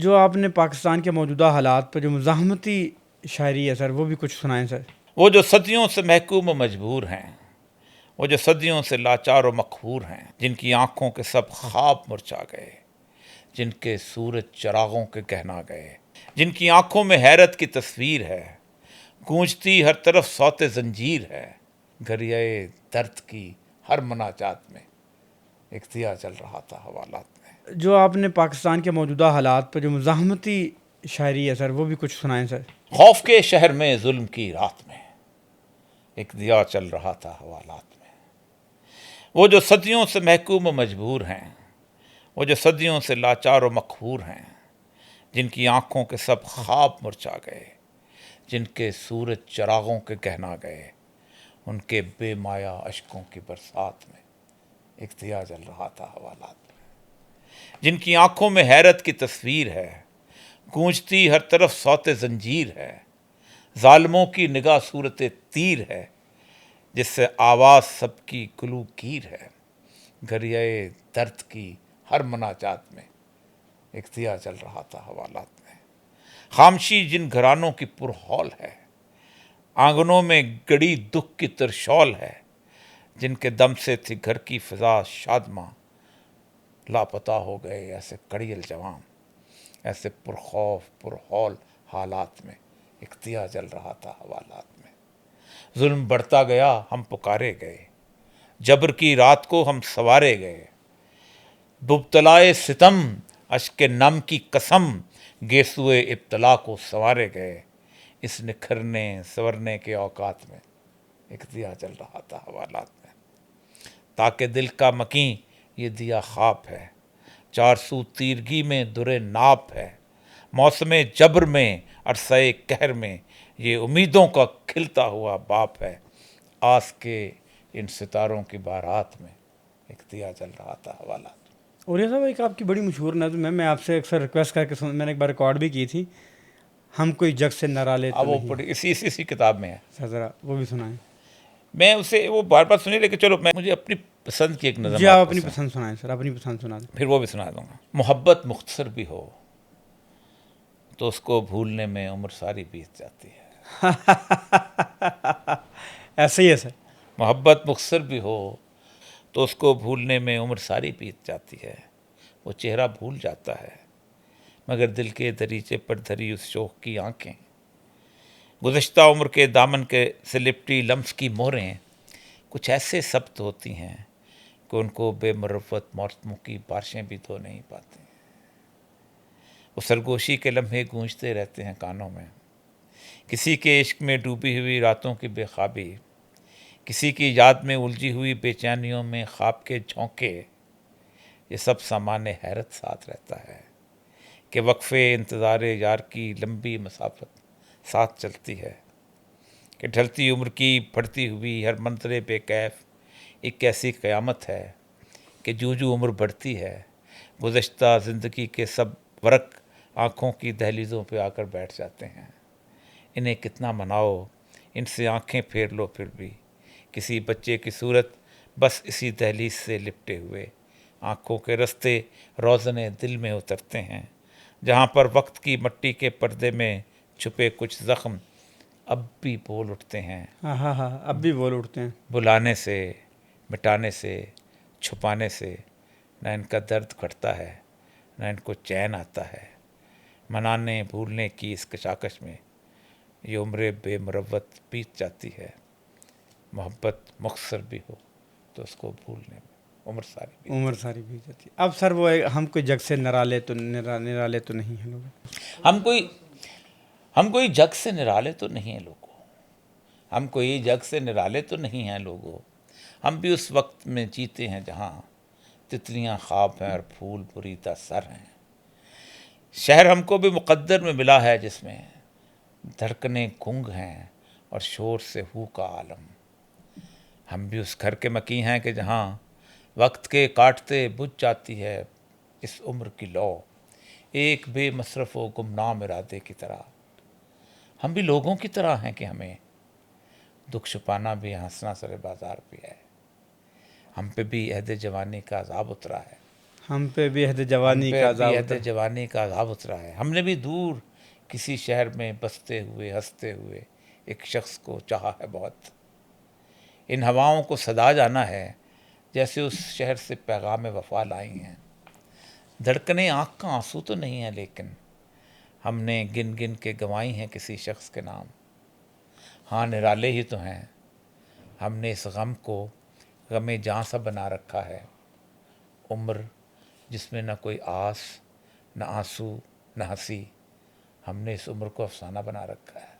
جو آپ نے پاکستان کے موجودہ حالات پر جو مزاحمتی شاعری ہے سر، وہ بھی کچھ سنائیں سر۔ وہ جو صدیوں سے محکوم و مجبور ہیں، وہ جو صدیوں سے لاچار و مقہور ہیں، جن کی آنکھوں کے سب خواب مرچا گئے، جن کے سورج چراغوں کے گہنا گئے، جن کی آنکھوں میں حیرت کی تصویر ہے، گونجتی ہر طرف صوت زنجیر ہے، گریہ درد کی ہر مناجات میں ایک دیا جل رہا تھا حوالات میں۔ جو آپ نے پاکستان کے موجودہ حالات پر جو مزاحمتی شاعری ہے سر، وہ بھی کچھ سنائیں سر۔ خوف کے شہر میں ظلم کی رات میں ایک دیا چل رہا تھا حوالات میں۔ وہ جو صدیوں سے محکوم و مجبور ہیں، وہ جو صدیوں سے لاچار و مقہور ہیں، جن کی آنکھوں کے سب خواب مرچا گئے، جن کے سورج چراغوں کے گہنا گئے، ان کے بے مایا اشکوں کی برسات میں ایک دیا جل رہا تھا حوالات میں۔ جن کی آنکھوں میں حیرت کی تصویر ہے، گونجتی ہر طرف صوت زنجیر ہے، ظالموں کی نگاہ صورت تیر ہے، جس سے آواز سب کی گلو گیر ہے، گریہ درد کی ہر مناجات میں ایک دیا جل رہا تھا حوالات میں۔ خامشی جن گھرانوں کی پرہول ہے، آنگنوں میں گڑی دکھ کی ترشول ہے، جن کے دم سے تھی گھر کی فضا شادماں، لاپتہ ہو گئے ایسے کڑیل جوان، ایسے پرخوف پرہول حالات میں ایک دیا جل رہا تھا حوالات میں۔ ظلم بڑھتا گیا، ہم پکارے گئے، جبر کی رات کو ہم سوارے گئے، مبتلائے ستم اشک نم کی قسم گیسوئے ابتلا کو سنوارے گئے، اس نکھرنے سنورنے کے اوقات میں ایک دیا جل رہا تھا حوالات میں۔ تاکہ دل کا مکیں یہ دیا خواب ہے، چار سو تیرگی میں در ناپ ہے، موسم جبر میں عرصہ قہر میں یہ امیدوں کا کھلتا ہوا باپ ہے، آس کے ان ستاروں کی بارات میں ایک دیا جل رہا تھا حوالات۔ اور یہ صاحب ایک آپ کی بڑی مشہور نظم ہے، میں آپ سے اکثر ریکویسٹ کر کے میں نے ایک بار ریکارڈ بھی کی تھی، ہم کوئی جگ سے نرالے تو وہ نہیں۔ پڑھی اسی کتاب میں ہے، سر ذرا وہ بھی سنائیں۔ میں اسے وہ بار بار سنی، لیکن چلو مجھے اپنی پسند کی ایک نظم جی آپ آپ کو اپنی پسند سنائیں سر، اپنی پسند سنا دیں۔ پھر وہ بھی سنا دوں گا۔ محبت مختصر بھی ہو تو اس کو بھولنے میں عمر ساری بیت جاتی ہے۔ ایسا ہی ہے سر۔ محبت مختصر بھی ہو تو اس کو بھولنے میں عمر ساری بیت جاتی ہے، وہ چہرہ بھول جاتا ہے مگر دل کے دریچے پر دھری اس شوق کی آنکھیں، گزشتہ عمر کے دامن کے سے لپٹی لمس کی مہریں کچھ ایسے ثبت ہوتی ہیں کہ ان کو بے مروت موسموں کی بارشیں بھی دھو نہیں پاتی۔ وہ سرگوشی کے لمحے گونجتے رہتے ہیں کانوں میں، کسی کے عشق میں ڈوبی ہوئی راتوں کی بے خوابی، کسی کی یاد میں الجھی ہوئی بے چینیوں میں خواب کے جھونکے، یہ سب سامان حیرت ساتھ رہتا ہے کہ وقفے انتظار یار کی لمبی مسافت ساتھ چلتی ہے، کہ ڈھلتی عمر کی بڑھتی ہوئی ہر منظر بے کیف ایک ایسی قیامت ہے کہ جو عمر بڑھتی ہے گزشتہ زندگی کے سب ورق آنکھوں کی دہلیزوں پہ آ کر بیٹھ جاتے ہیں۔ انہیں کتنا مناؤ، ان سے آنکھیں پھیر لو، پھر بھی کسی بچے کی صورت بس اسی دہلیز سے لپٹے ہوئے آنکھوں کے رستے روزن دل میں اترتے ہیں، جہاں پر وقت کی مٹی کے پردے میں چھپے کچھ زخم اب بھی بول اٹھتے ہیں، ہاں ہاں ہاں، اب بھی بول اٹھتے ہیں۔ بلانے سے، مٹانے سے، چھپانے سے نہ ان کا درد گھٹتا ہے نہ ان کو چین آتا ہے، منانے بھولنے کی اس کشاکش میں یہ عمر بے مروت بیت جاتی ہے۔ محبت مختصر بھی ہو تو اس کو بھولنے میں عمر ساری بیت عمر ساری بیت جاتی ہے۔ اب سر وہ ہم کوئی جگ سے نرالے تو نہیں ہیں لوگ۔ ہم کوئی جگ سے نرالے تو نہیں ہیں لوگوں، ہم کوئی جگ سے نرالے تو نہیں ہیں لوگوں، ہم بھی اس وقت میں جیتے ہیں جہاں تتلیاں خواب ہیں اور پھول بریدہ سر ہیں، شہر ہم کو بھی مقدر میں ملا ہے جس میں دھڑکنیں گنگ ہیں اور شور سے ہو کا عالم، ہم بھی اس گھر کے مکی ہیں کہ جہاں وقت کے کاٹتے بجھ جاتی ہے اس عمر کی لو، ایک بے مصرف و گمنام ارادے کی طرح، ہم بھی لوگوں کی طرح ہیں کہ ہمیں دکھ چھپانا بھی ہنسنا سر بازار بھی ہے، ہم پہ بھی عہد جوانی کا عذاب اترا ہے، ہم پہ بھی عہد ہم جوانی پہ کا ابھی عذاب عہد اترا۔ جوانی کا عذاب اترا ہے۔ ہم نے بھی دور کسی شہر میں بستے ہوئے ہنستے ہوئے ایک شخص کو چاہا ہے بہت، ان ہواؤں کو صدا جانا ہے جیسے اس شہر سے پیغام وفا لائی ہیں۔ دھڑکنیں آنکھ کا آنسو تو نہیں ہے، لیکن ہم نے گن گن کے گنوائی ہیں کسی شخص کے نام۔ ہاں نرالے ہی تو ہیں، ہم نے اس غم کو غم جاں سا بنا رکھا ہے۔ عمر جس میں نہ کوئی آس، نہ آنسو، نہ ہنسی، ہم نے اس عمر کو افسانہ بنا رکھا ہے۔